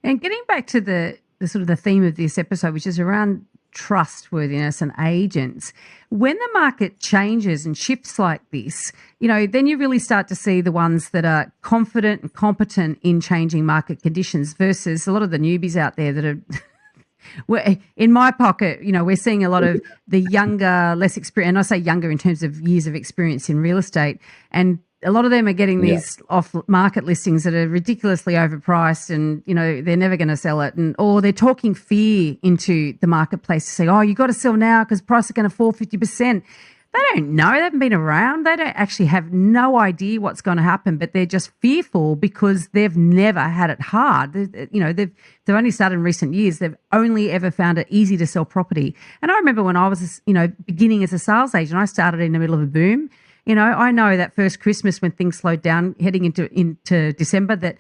And getting back to the sort of the theme of this episode, which is around trustworthiness and agents. When the market changes and shifts like this, then you really start to see the ones that are confident and competent in changing market conditions versus a lot of the newbies out there that are in my pocket. We're seeing a lot of the younger, less experienced, and I say younger in terms of years of experience in real estate, and a lot of them are getting these off-market listings that are ridiculously overpriced, and they're never going to sell it, or they're talking fear into the marketplace to say, "Oh, you got to sell now because price is going to fall 50%." They don't know. They haven't been around. They don't actually have no idea what's going to happen, but they're just fearful because they've never had it hard. They've only started in recent years. They've only ever found it easy to sell property. And I remember when I was, beginning as a sales agent, I started in the middle of a boom. I know that first Christmas when things slowed down heading into December that,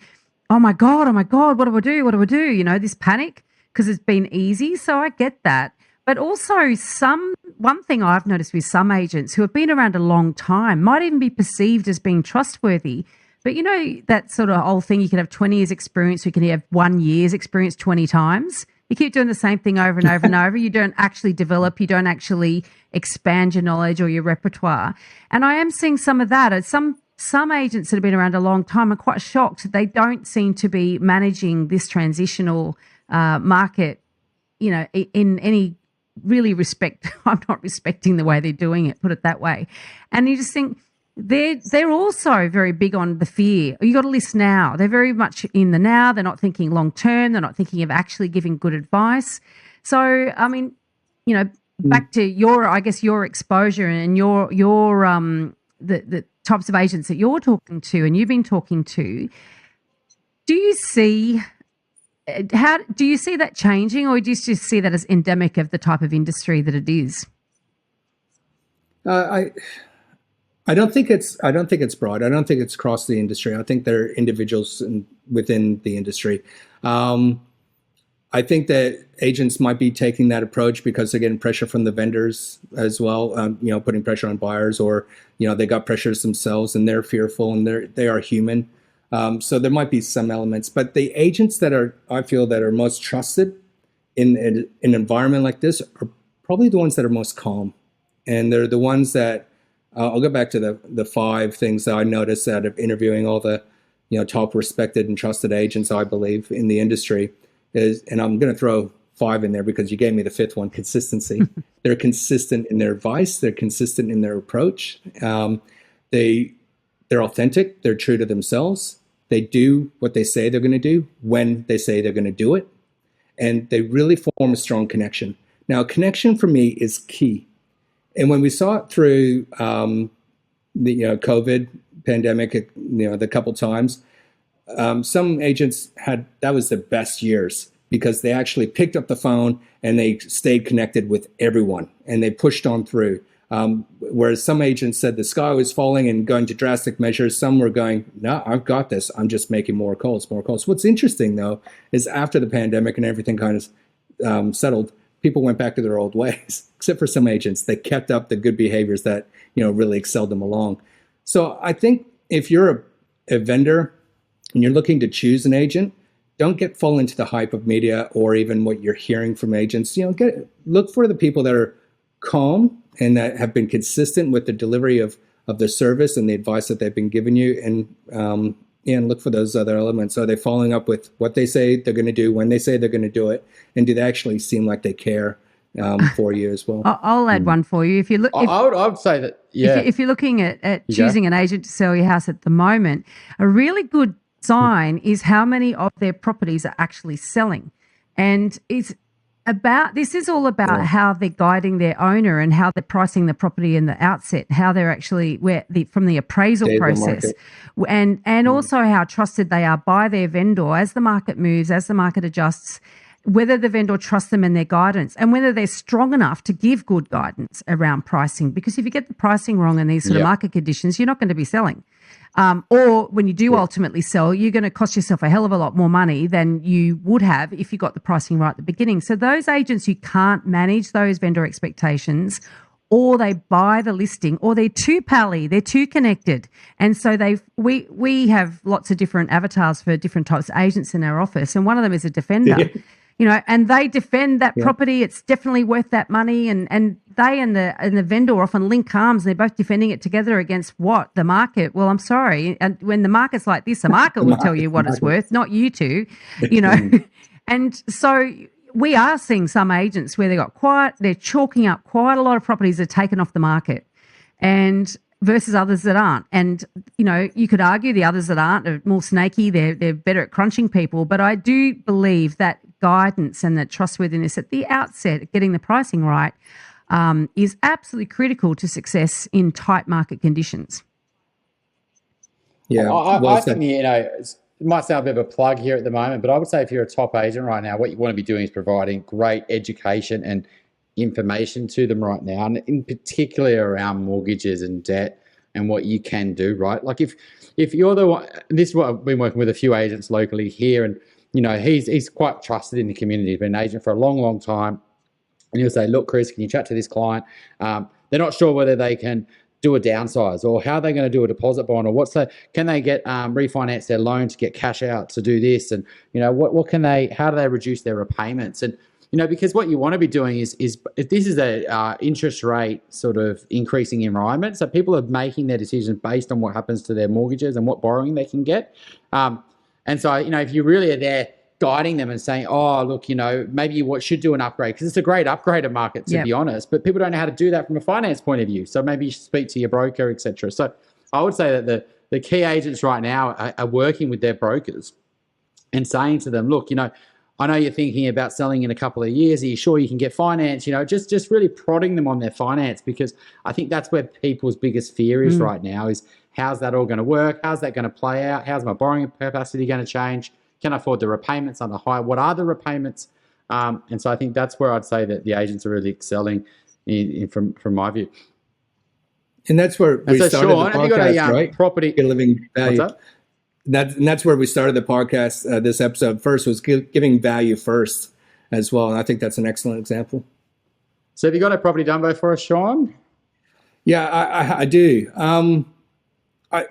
oh my God, what do I do? What do I do? This panic because it's been easy. So I get that. But also one thing I've noticed with some agents who have been around a long time might even be perceived as being trustworthy. But that sort of old thing, you can have 20 years experience, you can have 1 year's experience 20 times. You keep doing the same thing over and over and over. You don't actually develop, you don't actually expand your knowledge or your repertoire. And I am seeing some of that. Some agents that have been around a long time are quite shocked. They don't seem to be managing this transitional market, in any really respect. I'm not respecting the way they're doing it, put it that way. And you just think they're also very big on the fear. You got to list now. They're very much in the now. They're not thinking long term. They're not thinking of actually giving good advice. So, I mean, back to your exposure and your the types of agents that you're talking to and you've been talking to. Do you see that changing, or do you just see that as endemic of the type of industry that it is? I don't think it's broad. I don't think it's across the industry. I think there are individuals within the industry. I think that agents might be taking that approach because they're getting pressure from the vendors as well. Putting pressure on buyers, or they got pressures themselves and they're fearful and they are human. So there might be some elements, but the agents I feel that are most trusted in an environment like this are probably the ones that are most calm. And they're the ones that, I'll go back to the 5 things that I noticed out of interviewing all the, top respected and trusted agents, I believe, in the industry and I'm going to throw 5 in there because you gave me the 5th one, consistency. They're consistent in their advice. They're consistent in their approach. They're authentic. They're true to themselves. They do what they say they're going to do when they say they're going to do it. And they really form a strong connection. Now, connection for me is key. And when we saw it through the COVID pandemic, the couple times, some agents that was their best years because they actually picked up the phone and they stayed connected with everyone and they pushed on through. Whereas some agents said the sky was falling and going to drastic measures. Some were going, no, I've got this. I'm just making more calls. What's interesting, though, is after the pandemic and everything kind of settled, people went back to their old ways, except for some agents. They kept up the good behaviors that, really excelled them along. So I think if you're a vendor and you're looking to choose an agent, don't fall into the hype of media or even what you're hearing from agents. Look for the people that are calm and that have been consistent with the delivery of the service and the advice that they've been giving you, and look for those other elements. Are they following up with what they say they're going to do when they say they're going to do it, and do they actually seem like they care for you as well? I'll add one for you. If you look, I would say that, yeah. If you're looking at choosing an agent to sell your house at the moment, a really good sign is how many of their properties are actually selling, and this is all about how they're guiding their owner and how they're pricing the property in the outset, how they're actually from the appraisal process, and also how trusted they are by their vendor as the market moves, as the market adjusts, whether the vendor trusts them in their guidance and whether they're strong enough to give good guidance around pricing. Because if you get the pricing wrong in these sort of market conditions, you're not going to be selling. Or when you do ultimately sell, you're going to cost yourself a hell of a lot more money than you would have if you got the pricing right at the beginning. So those agents who can't manage those vendor expectations, or they buy the listing, or they're too pally, they're too connected. And so we have lots of different avatars for different types of agents in our office, and one of them is a defender. and they defend that property. It's definitely worth that money. And they and the vendor often link arms, and they're both defending it together against what? The market. Well, I'm sorry. And when the market's like this, the market will tell you what it's worth, not you two, And so we are seeing some agents where they're chalking up quite a lot of properties that are taken off the market, and versus others that aren't. And, you could argue the others that aren't are more snaky. They're better at crunching people. But I do believe that guidance and that trustworthiness at the outset, getting the pricing right, is absolutely critical to success in tight market conditions. Yeah. I think, it might sound a bit of a plug here at the moment, but I would say if you're a top agent right now, what you want to be doing is providing great education and information to them right now, and in particular around mortgages and debt and what you can do, right? Like if you're the one, this is what I've been working with a few agents locally here, and he's quite trusted in the community. He's been an agent for a long time, and he'll say, look, Chris, can you chat to this client? They're not sure whether they can do a downsize, or how they're going to do a deposit bond, or can they get refinance their loan to get cash out to do this, and how do they reduce their repayments? And because what you want to be doing is if this is a interest rate sort of increasing environment, so people are making their decisions based on what happens to their mortgages and what borrowing they can get. And so, if you really are there guiding them and saying, oh, look, maybe you should do an upgrade, because it's a great upgrader market, to be honest, but people don't know how to do that from a finance point of view. So maybe you should speak to your broker, etc. So I would say that the key agents right now are working with their brokers and saying to them, look, I know you're thinking about selling in a couple of years. Are you sure you can get finance? Just really prodding them on their finance, because I think that's where people's biggest fear is right now, is how's that all going to work? How's that going to play out? How's my borrowing capacity going to change? Can I afford the repayments? Are they high? What are the repayments? And so I think that's where I'd say that the agents are really excelling from my view. And that's where we started Sean, the podcast, right? Property living value. What's up? That's where we started the podcast. This episode first was giving value first as well, and I think that's an excellent example. So have you got a property Dumbo for us, Sean? Yeah, I do. I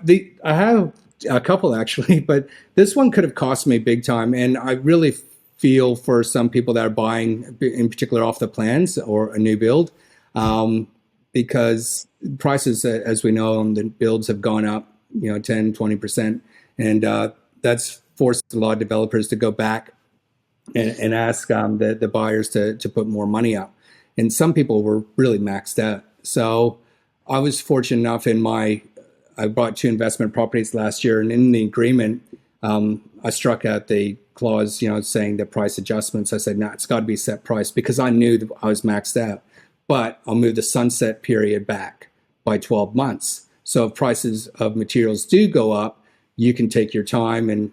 have a couple actually, but this one could have cost me big time, and I really feel for some people that are buying, in particular, off the plans or a new build, because prices, as we know, on the builds have gone up, 10, 20%. And that's forced a lot of developers to go back and ask the buyers to put more money up. And some people were really maxed out. So I was fortunate enough I bought 2 investment properties last year. And in the agreement, I struck out the clause, saying the price adjustments. I said, it's got to be set price, because I knew that I was maxed out. But I'll move the sunset period back by 12 months. So if prices of materials do go up, you can take your time and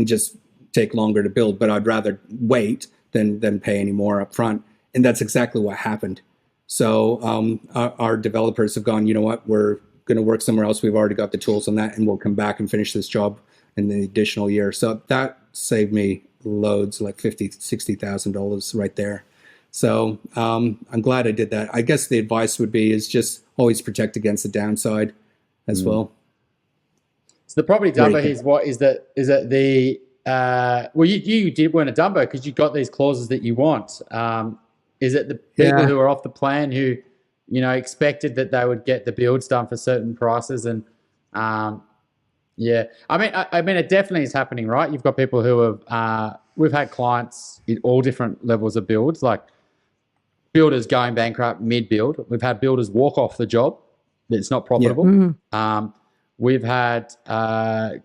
just take longer to build. But I'd rather wait than pay any more up front. And that's exactly what happened. So our developers have gone, you know what, we're going to work somewhere else. We've already got the tools on that, and we'll come back and finish this job in the additional year. So that saved me loads, like $50,000, $60,000 right there. So I'm glad I did that. I guess the advice would be is just always protect against the downside as well. So the property Dumbo is what is that the you did win a Dumbo because you got these clauses that you want. Is it the people who are off the plan who expected that they would get the builds done for certain prices? And I mean it definitely is happening, right? You've got people who have we've had clients in all different levels of builds, like builders going bankrupt mid-build. We've had builders walk off the job. It's not profitable. We've had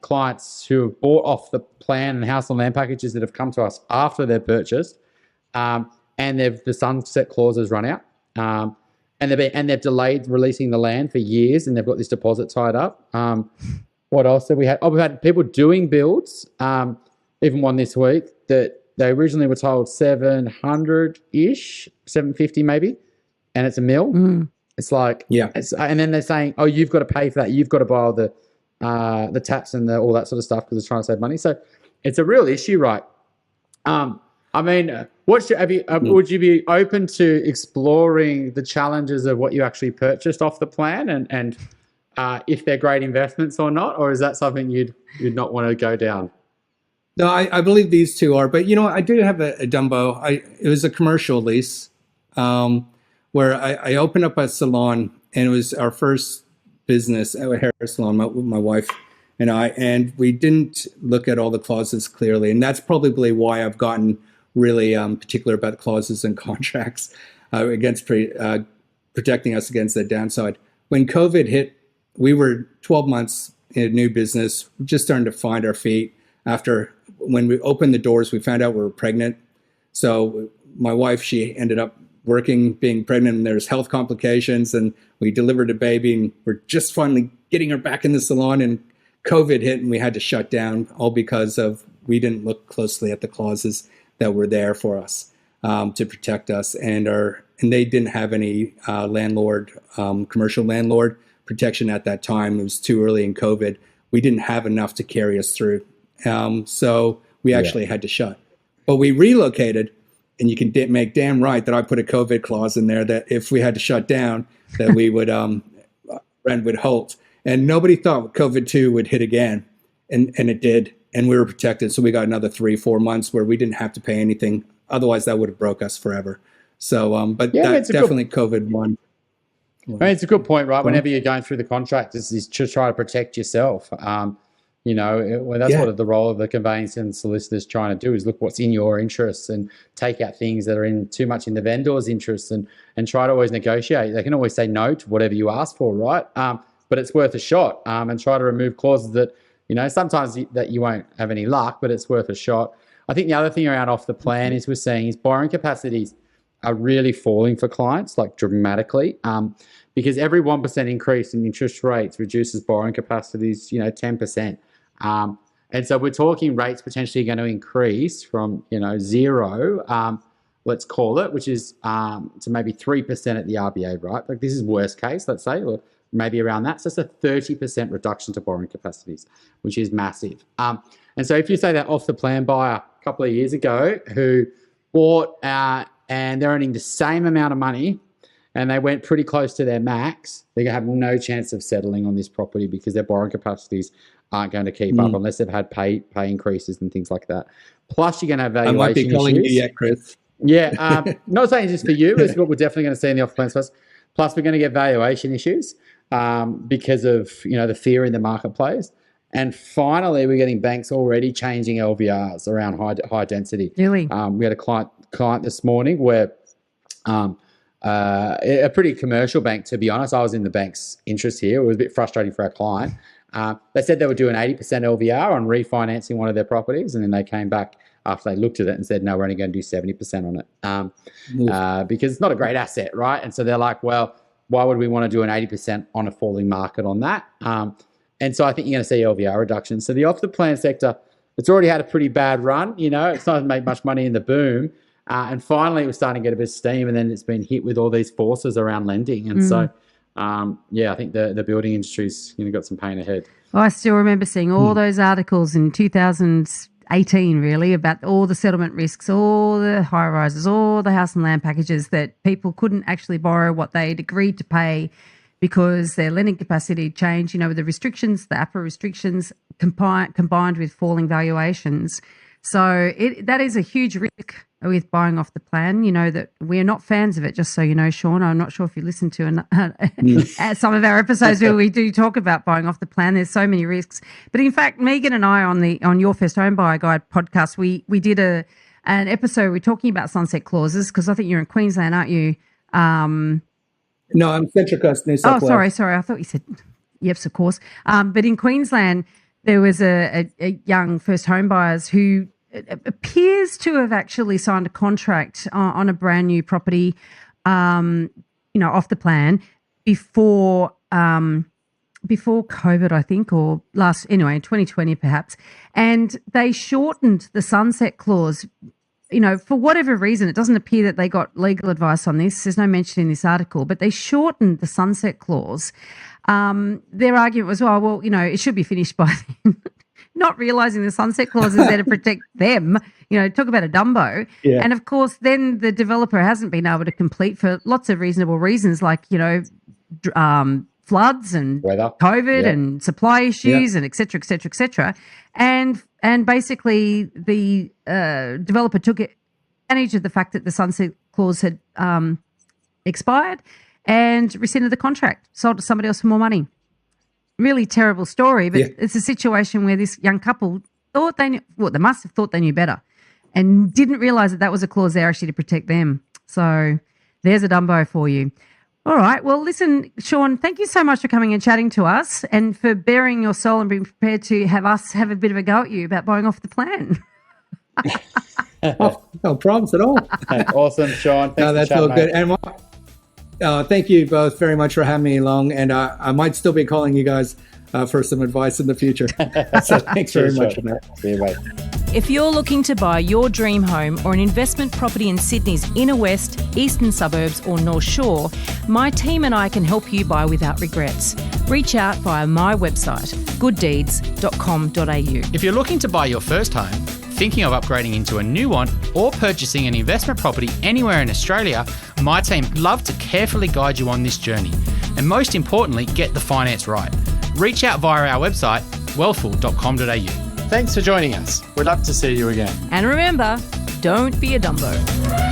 clients who have bought off the plan and house and land packages that have come to us after they've purchased, and the sunset clauses run out, and they've delayed releasing the land for years, and they've got this deposit tied up. What else have we had? We've had people doing builds. Even one this week that they originally were told 700-ish, 750 maybe, and it's $1 million. It's like, and then they're saying, oh, you've got to pay for that. You've got to buy all the taps and all that sort of stuff because they're trying to save money. So it's a real issue, right? I mean, would you be open to exploring the challenges of what you actually purchased off the plan and if they're great investments or not, or is that something you'd not want to go down? No, I believe these two are, but I do have a Dumbo. It was a commercial lease, where I opened up a salon, and it was our first business, a hair salon, with my wife and I, and we didn't look at all the clauses clearly, and that's probably why I've gotten really particular about clauses and contracts against protecting us against that downside. When COVID hit, we were 12 months in a new business, just starting to find our feet. After when we opened the doors, we found out we were pregnant. So my wife, she ended up being pregnant, and there's health complications, and we delivered a baby, and we're just finally getting her back in the salon, and COVID hit, and we had to shut down, all because of we didn't look closely at the clauses that were there for us to protect us, and they didn't have any commercial landlord protection at that time. It was too early in COVID. We didn't have enough to carry us through. So we actually had to shut. But we relocated, and you can make damn right that I put a COVID clause in there that if we had to shut down, that we would rent would halt. And nobody thought COVID-2 would hit again, and it did, and we were protected. So we got another 3-4 months where we didn't have to pay anything. Otherwise, that would have broke us forever. So, but that's definitely COVID-1. I mean, it's a good point, right? Whenever you're going through the contract, is to try to protect yourself. That's what the role of the conveyance and solicitors trying to do is look what's in your interests and take out things that are too much in the vendor's interests and try to always negotiate. They can always say no to whatever you ask for, right? But it's worth a shot and try to remove clauses that, sometimes that you won't have any luck, but it's worth a shot. I think the other thing around off the plan is we're seeing is borrowing capacities are really falling for clients, like dramatically, because every 1% increase in interest rates reduces borrowing capacities, 10%. And so we're talking rates potentially going to increase from, 0, let's call it, which is to maybe 3% at the RBA, right? Like this is worst case, let's say, or maybe around that. So it's a 30% reduction to borrowing capacities, which is massive. And so if you say that off the plan buyer a couple of years ago who bought and they're earning the same amount of money and they went pretty close to their max, they're going to have no chance of settling on this property because their borrowing capacities aren't going to keep up unless they've had pay increases and things like that. Plus, you're going to have valuation issues. I might be calling issues. you yet, Chris. Yeah, not saying just for you. It's what we're definitely going to see in the off-plan space. Plus, we're going to get valuation issues because of the fear in the marketplace. And finally, we're getting banks already changing LVRs around high density. Really? We had a client this morning where a pretty commercial bank, to be honest. I was in the bank's interest here. It was a bit frustrating for our client. They said they would do an 80% LVR on refinancing one of their properties, and then they came back after they looked at it and said, no, we're only going to do 70% on it because it's not a great asset, right? And so they're like, well, why would we want to do an 80% on a falling market on that? And so I think you're going to see LVR reductions. So the off-the-plan sector, it's already had a pretty bad run. It's not made much money in the boom. And finally, it was starting to get a bit of steam, and then it's been hit with all these forces around lending. And so, I think the building industry's got some pain ahead. Well, I still remember seeing all those articles in 2018, really, about all the settlement risks, all the high-rises, all the house and land packages that people couldn't actually borrow what they'd agreed to pay because their lending capacity changed, with the restrictions, the APRA restrictions combined with falling valuations. So that is a huge risk with buying off the plan, that we're not fans of it, just so you know, Sean. I'm not sure if you listen to some of our episodes where we do talk about buying off the plan. There's so many risks. But in fact, Megan and I on Your First Home Buyer Guide podcast, we did an episode, we're talking about sunset clauses, because I think you're in Queensland, aren't you? No, I'm Central Coast, New South Wales. Sorry. I thought you said, yes, of course. But in Queensland, there was a young first home buyers who appears to have actually signed a contract on a brand new property, off the plan before COVID, I think, or in 2020 perhaps, and they shortened the sunset clause. For whatever reason, it doesn't appear that they got legal advice on this. There's no mention in this article, but they shortened the sunset clause. Their argument was, it should be finished by then. Not realising the sunset clause is there to protect them, talk about a Dumbo. Yeah. And of course, then the developer hasn't been able to complete for lots of reasonable reasons, like, floods and Weather. COVID Yep. and supply issues and et cetera, et cetera, et cetera. And basically the developer took advantage of the fact that the sunset clause had expired and rescinded the contract, sold to somebody else for more money. Really terrible story, but it's a situation where this young couple thought they knew, well, they must have thought they knew better and didn't realise that that was a clause there actually to protect them. So there's a Dumbo for you. All right. Well, listen, Sean, thank you so much for coming and chatting to us and for bearing your soul and being prepared to have us have a bit of a go at you about blowing off the plan. No problems at all. Awesome, Sean. Thanks That's for all chatting, good. mate. And thank you both very much for having me along. And I might still be calling you guys for some advice in the future. So thanks very Cheers, much Sean. for that. See you, mate. If you're looking to buy your dream home or an investment property in Sydney's inner west, eastern suburbs or North Shore, my team and I can help you buy without regrets. Reach out via my website, gooddeeds.com.au. If you're looking to buy your first home, thinking of upgrading into a new one, or purchasing an investment property anywhere in Australia, my team love to carefully guide you on this journey. And most importantly, get the finance right. Reach out via our website, wealthful.com.au. Thanks for joining us. We'd love to see you again. And remember, don't be a Dumbo.